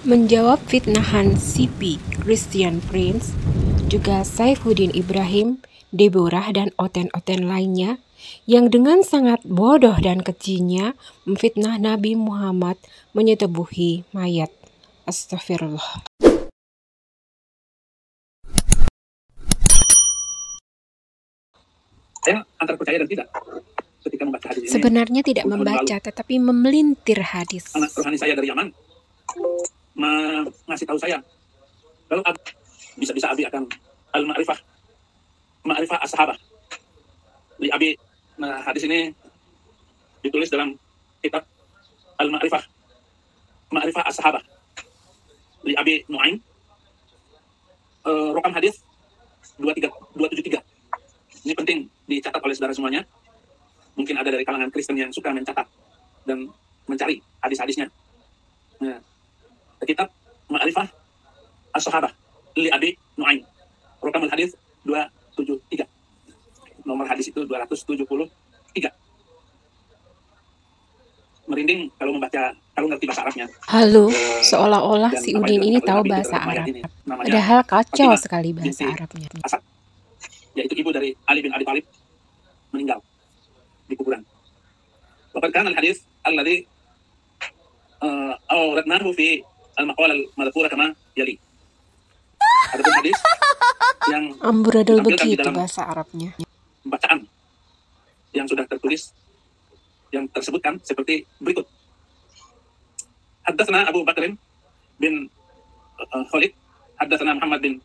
Menjawab fitnahan CP, Christian Prince, juga Saifuddin Ibrahim, Deborah dan oten-oten lainnya yang dengan sangat bodoh dan kejinya memfitnah Nabi Muhammad menyetubuhi mayat. Astagfirullah. Saya antara percaya dan tidak ketika membaca hadis ini. Sebenarnya tidak membaca, tetapi memelintir hadis. Anak rohani saya dari Yaman ngasih tahu saya kalau bisa-bisa Abi akan ma'rifah as-sahabah li Abi. Nah, hadis ini ditulis dalam kitab ma'rifah as-sahabah li Abi Nu'aim, rokam hadis 273. Ini penting dicatat oleh saudara semuanya. Mungkin ada dari kalangan Kristen yang suka mencatat dan mencari hadis-hadisnya. Nah, kitab Ma'rifah As-Sahabah li Abi Nu'aim, rokam hadis 273. Nomor hadis itu 273. Merinding kalau membaca, kalau ngerti bahasa Arabnya. Halo, seolah-olah si Udin ini tahu bahasa Arab. Padahal kacau sekali bahasa Arabnya. Asad, yaitu ibu dari Ali bin Abi Thalib, meninggal di kuburan. Waqad kana al-hadis alladhi awradnahu fi al-maqala al-madhkura kama yali. Adapun hadis yang amburadul begitu bahasa Arabnya. Bacaan yang sudah tertulis yang tersebutkan seperti berikut. Haddatsana Abu Bakr bin Khalid, haddatsana Muhammad bin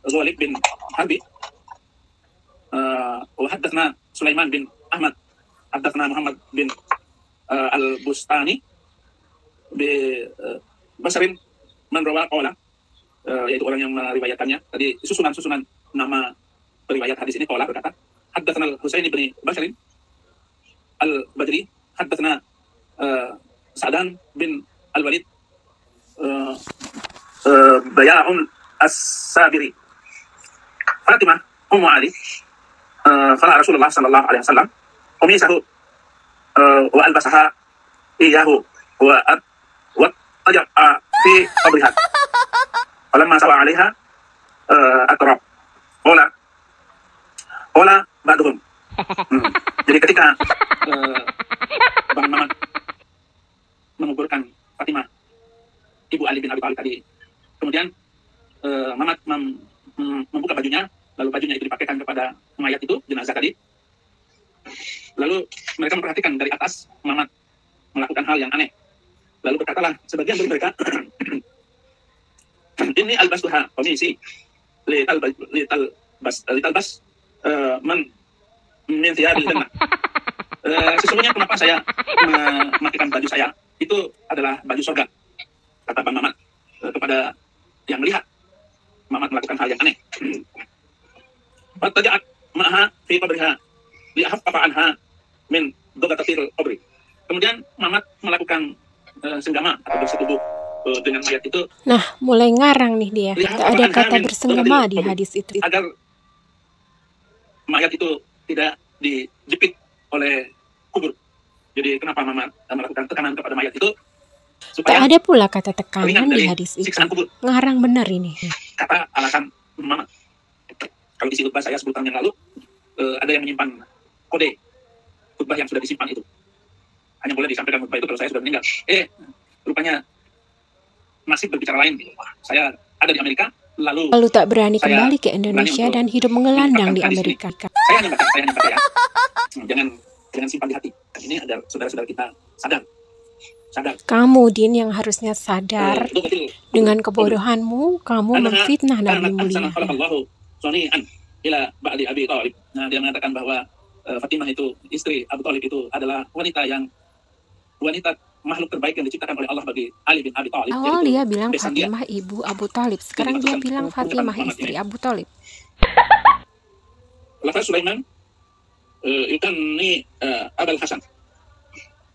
Ghalib bin Harbi, wa haddatsana Sulaiman bin Ahmad, haddatsana Muhammad bin Al-Bustani bi Basrin man rawa qala, yaitu orang yang meriwayatkannya. Tadi susunan nama periwayat hadis ini qala berkata, haddatsana Al-Husain bin Basrin Al-Badri, haddatsana Sa'dan bin Al-Walid Baya'un As-Sabiri, Fatimah Ummu Ali qala Rasulullah sallallahu alaihi wasallam qamisahu wa albasaha iyahu wa taja'a fi qabriha falamma sawa 'alaiha atrab qala ba'duhum. Jadi ketika Bang Mamat menguburkan Fatimah, ibu Ali bin Abi Thalib tadi, kemudian Mamat membuka bajunya, lalu bajunya itu dipakaikan kepada mayat itu, jenazah tadi. Lalu mereka memperhatikan dari atas Mamat melakukan hal yang aneh. Lalu berkatalah sebagian dari mereka, ini albasuha komisi litalbas man min thiyabil jannah. Sesungguhnya kenapa saya memakai baju saya itu adalah baju surga, kata Bang Mamat kepada yang melihat Mamat melakukan hal yang aneh. Fataja'at ma'aha fi qabriha li'ahaffafa anha min dogatatil qabri. Kemudian Mamat melakukan senggama atau bersetubuh dengan mayat itu. Nah, mulai ngarang nih dia. Tak ada kata bersenggama di hadis itu. Agar mayat itu tidak dijepit oleh kubur. Jadi kenapa Mamat melakukan tekanan kepada mayat itu? Tak ada pula kata tekanan di hadis itu. Ngarang benar ini. Kata alasan Mamat. Kalau isi khutbah saya 10 tahun yang lalu, ada yang menyimpan kode khutbah yang sudah disimpan itu. Hanya boleh disampaikan khutbah itu kalau saya sudah meninggal. Rupanya nasib berbicara lain. Saya ada di Amerika, lalu tak berani kembali ke Indonesia dan hidup mengelandang di Amerika. Saya hanya baca ya. Jangan simpan di hati. Ini agar saudara-saudara kita sadar. Kamu, Din, yang harusnya sadar dengan kebodohanmu, kamu memfitnah Nabi mulia. Nah, dia mengatakan bahwa Fatimah itu, istri Abu Thalib itu adalah wanita makhluk terbaik yang diciptakan oleh Allah bagi Ali bin Abi Thalib. Awal dia bilang Fatimah ibu Abu Thalib, sekarang dia bilang Fatimah istri Abu Thalib. Lafaz Sulaiman yukanni Abul Hasan.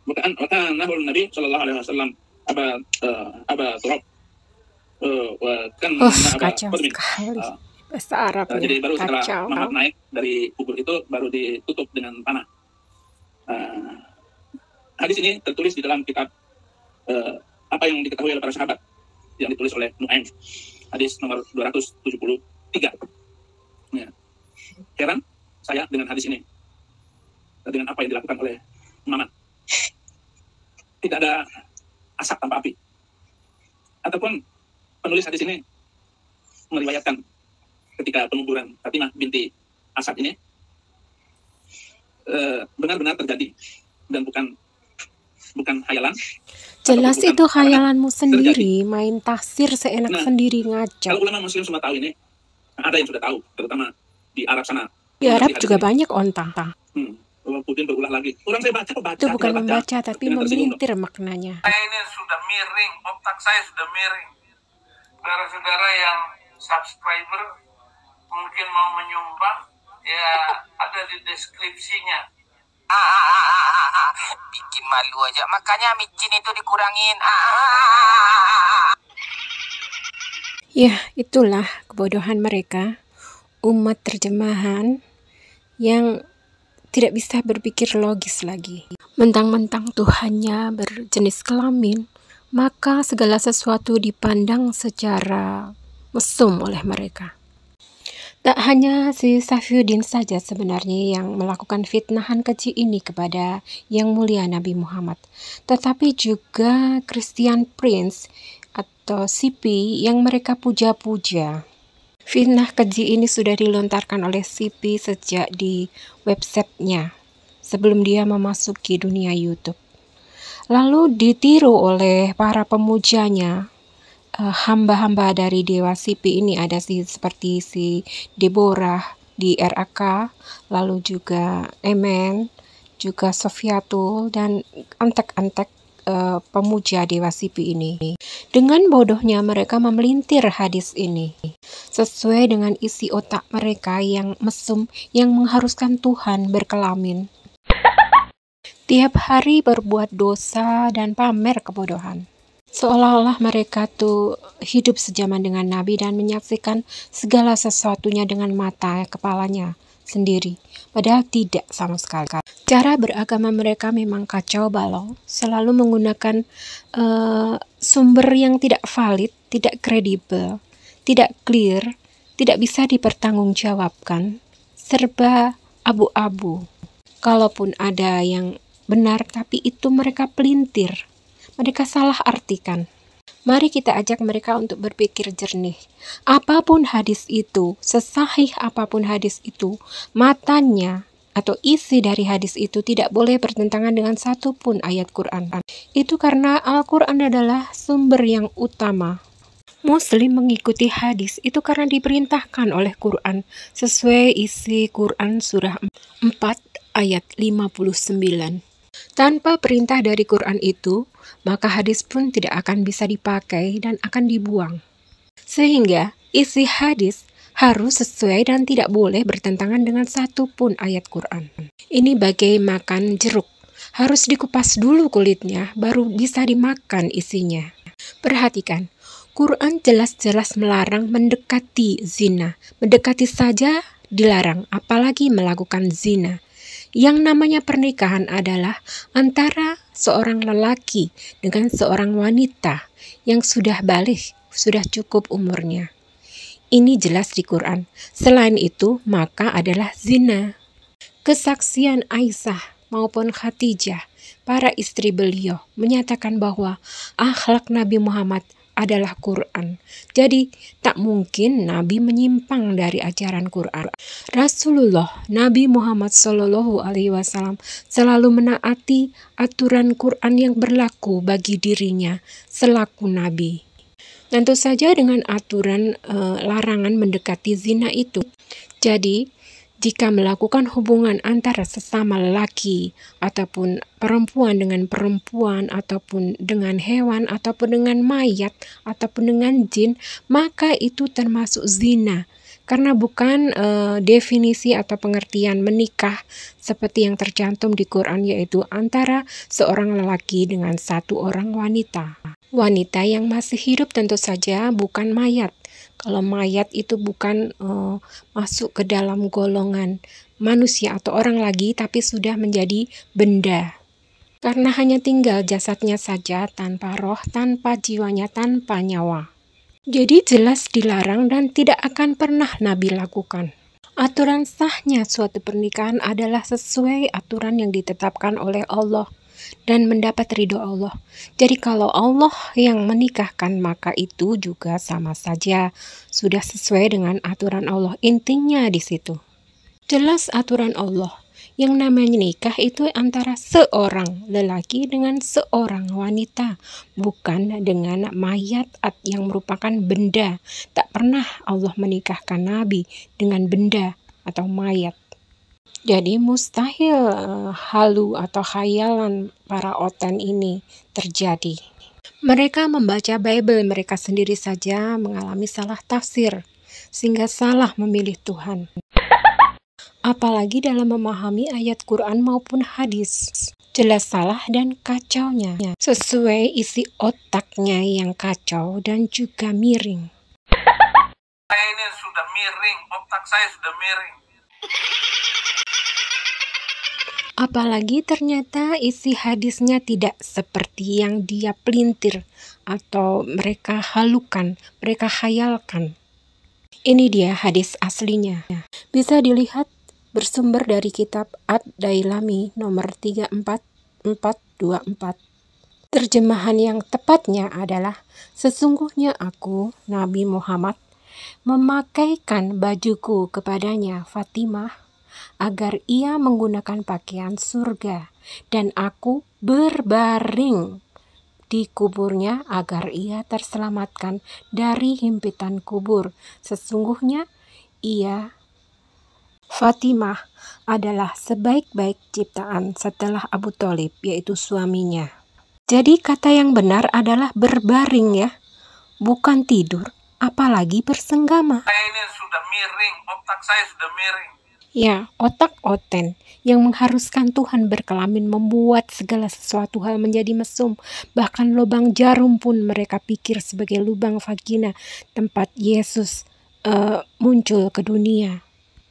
Maka Nabi sallallahu alaihi wasallam Aba Turab. Kacau sekali bahasa Arabnya. Jadi baru setelah Mamat naik dari kubur itu baru ditutup dengan tanah. Hadis ini tertulis di dalam kitab apa yang diketahui oleh para sahabat yang ditulis oleh Nu'aim, hadis nomor 273. Ya. Heran saya dengan hadis ini, dengan apa yang dilakukan oleh Muhammad. Tidak ada asap tanpa api. Ataupun penulis hadis ini meriwayatkan ketika penguburan Fatimah binti Asad ini benar-benar terjadi dan bukan khayalan. Jelas itu khayalanmu sendiri, main tafsir seenak sendiri, ngaco. Kalau ulama muslim semua tahu ini, ada yang sudah tahu, terutama di Arab sana. Di Arab juga banyak onta. Putin berulah lagi. Orang saya baca. Itu bukan membaca, tapi memelintir maknanya. Saya ini sudah miring, otak saya sudah miring. Saudara-saudara yang subscriber mungkin mau menyumbang, ya ada di deskripsinya. Bikin malu aja, makanya micin itu dikurangin. Ya, itulah kebodohan mereka, umat terjemahan yang tidak bisa berpikir logis lagi. Mentang-mentang Tuhannya berjenis kelamin, maka segala sesuatu dipandang secara mesum oleh mereka. Tak hanya si Safiyuddin saja sebenarnya yang melakukan fitnahan keji ini kepada Yang Mulia Nabi Muhammad, tetapi juga Christian Prince atau CP yang mereka puja-puja. Fitnah keji ini sudah dilontarkan oleh CP sejak di websitenya sebelum dia memasuki dunia YouTube. Lalu ditiru oleh para pemujanya. Hamba-hamba dari Dewa CP ini ada seperti si Deborah di RAK, lalu juga Emen, juga Sofiatul, dan antek-antek pemuja Dewa CP ini. Dengan bodohnya mereka memelintir hadis ini sesuai dengan isi otak mereka yang mesum, yang mengharuskan Tuhan berkelamin. Tiap hari berbuat dosa dan pamer kebodohan. Seolah-olah mereka tuh hidup sejaman dengan Nabi dan menyaksikan segala sesuatunya dengan mata kepalanya sendiri. Padahal tidak sama sekali. Cara beragama mereka memang kacau balau, selalu menggunakan sumber yang tidak valid, tidak kredibel, tidak clear, tidak bisa dipertanggungjawabkan, serba abu-abu. Kalaupun ada yang benar, tapi itu mereka pelintir. Mereka salah artikan. Mari kita ajak mereka untuk berpikir jernih. Apapun hadis itu, sesahih apapun hadis itu, matanya atau isi dari hadis itu tidak boleh bertentangan dengan satu pun ayat Quran. Itu karena Al-Quran adalah sumber yang utama. Muslim mengikuti hadis itu karena diperintahkan oleh Quran sesuai isi Quran surah 4 ayat 59. Tanpa perintah dari Quran itu, maka hadis pun tidak akan bisa dipakai dan akan dibuang. Sehingga isi hadis harus sesuai dan tidak boleh bertentangan dengan satu pun ayat Quran. Ini bagai makan jeruk. Harus dikupas dulu kulitnya, baru bisa dimakan isinya. Perhatikan, Quran jelas-jelas melarang mendekati zina. Mendekati saja dilarang, apalagi melakukan zina. Yang namanya pernikahan adalah antara seorang lelaki dengan seorang wanita yang sudah balik, sudah cukup umurnya. Ini jelas di Quran. Selain itu, maka adalah zina. Kesaksian Aisyah maupun Khadijah, para istri beliau, menyatakan bahwa akhlak Nabi Muhammad adalah Quran. Jadi, tak mungkin Nabi menyimpang dari ajaran Quran. Rasulullah Nabi Muhammad SAW selalu menaati aturan Quran yang berlaku bagi dirinya selaku Nabi. Tentu saja dengan aturan larangan mendekati zina itu. Jadi, jika melakukan hubungan antara sesama lelaki ataupun perempuan dengan perempuan ataupun dengan hewan ataupun dengan mayat ataupun dengan jin, maka itu termasuk zina. Karena bukan definisi atau pengertian menikah seperti yang tercantum di Quran, yaitu antara seorang lelaki dengan satu orang wanita. Wanita yang masih hidup tentu saja bukan mayat. Kalau mayat itu bukan masuk ke dalam golongan manusia atau orang lagi, tapi sudah menjadi benda. Karena hanya tinggal jasadnya saja tanpa roh, tanpa jiwanya, tanpa nyawa. Jadi jelas dilarang dan tidak akan pernah Nabi lakukan. Aturan sahnya suatu pernikahan adalah sesuai aturan yang ditetapkan oleh Allah dan mendapat ridho Allah. Jadi kalau Allah yang menikahkan, maka itu juga sama saja sudah sesuai dengan aturan Allah. Intinya di situ. Jelas aturan Allah. Yang namanya nikah itu antara seorang lelaki dengan seorang wanita, bukan dengan mayat yang merupakan benda. Tak pernah Allah menikahkan Nabi dengan benda atau mayat. Jadi mustahil halu atau khayalan para oten ini terjadi. Mereka membaca Bible mereka sendiri saja mengalami salah tafsir, sehingga salah memilih Tuhan. Apalagi dalam memahami ayat Quran maupun hadis. Jelas salah dan kacaunya. Sesuai isi otaknya yang kacau dan juga miring. Saya ini sudah miring, otak saya sudah miring. Apalagi ternyata isi hadisnya tidak seperti yang dia pelintir atau mereka halukan, mereka khayalkan. Ini dia hadis aslinya. Bisa dilihat bersumber dari kitab Ad-Dailami nomor 34424. Terjemahan yang tepatnya adalah, sesungguhnya aku, Nabi Muhammad, memakaikan bajuku kepadanya Fatimah, agar ia menggunakan pakaian surga, dan aku berbaring di kuburnya agar ia terselamatkan dari himpitan kubur. Sesungguhnya ia, Fatimah, adalah sebaik-baik ciptaan setelah Abu Thalib, yaitu suaminya. Jadi kata yang benar adalah berbaring ya, bukan tidur, apalagi bersenggama. Saya ini sudah miring, otak saya sudah miring. Ya, otak oten yang mengharuskan Tuhan berkelamin membuat segala sesuatu hal menjadi mesum. Bahkan lubang jarum pun mereka pikir sebagai lubang vagina tempat Yesus muncul ke dunia.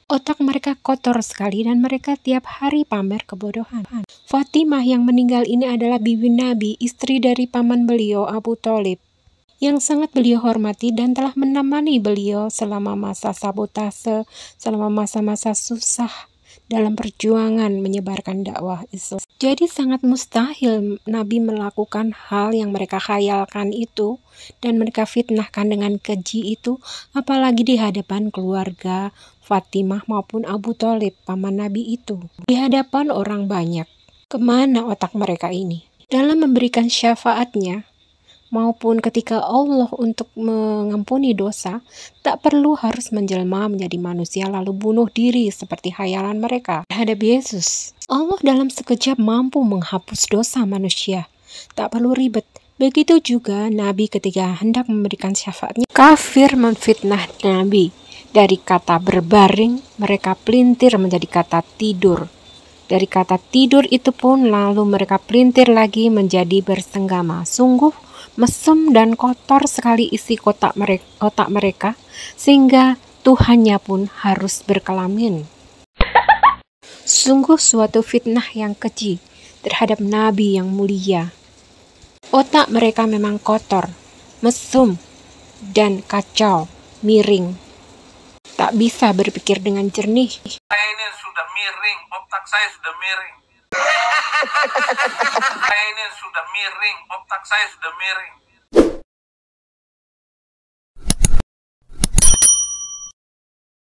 Otak mereka kotor sekali dan mereka tiap hari pamer kebodohan. Fatimah yang meninggal ini adalah bibi Nabi, istri dari paman beliau Abu Thalib, yang sangat beliau hormati dan telah menemani beliau selama masa sabotase, selama masa-masa susah dalam perjuangan menyebarkan dakwah Islam. Jadi sangat mustahil Nabi melakukan hal yang mereka khayalkan itu dan mereka fitnahkan dengan keji itu, apalagi di hadapan keluarga Fatimah maupun Abu Thalib, paman Nabi itu. Di hadapan orang banyak. Kemana otak mereka ini? Dalam memberikan syafaatnya, maupun ketika Allah untuk mengampuni dosa, tak perlu harus menjelma menjadi manusia lalu bunuh diri seperti khayalan mereka terhadap Yesus. Allah dalam sekejap mampu menghapus dosa manusia. Tak perlu ribet. Begitu juga Nabi ketika hendak memberikan syafaatnya. Kafir memfitnah Nabi. Dari kata berbaring, mereka pelintir menjadi kata tidur. Dari kata tidur itu pun lalu mereka pelintir lagi menjadi bersenggama. Sungguh mesum dan kotor sekali isi otak mereka, sehingga Tuhannya pun harus berkelamin. Sungguh suatu fitnah yang keji terhadap Nabi yang mulia. Otak mereka memang kotor, mesum, dan kacau, miring. Tak bisa berpikir dengan jernih. Saya ini sudah miring, otak saya sudah miring. Saya ini sudah miring, otak saya sudah miring.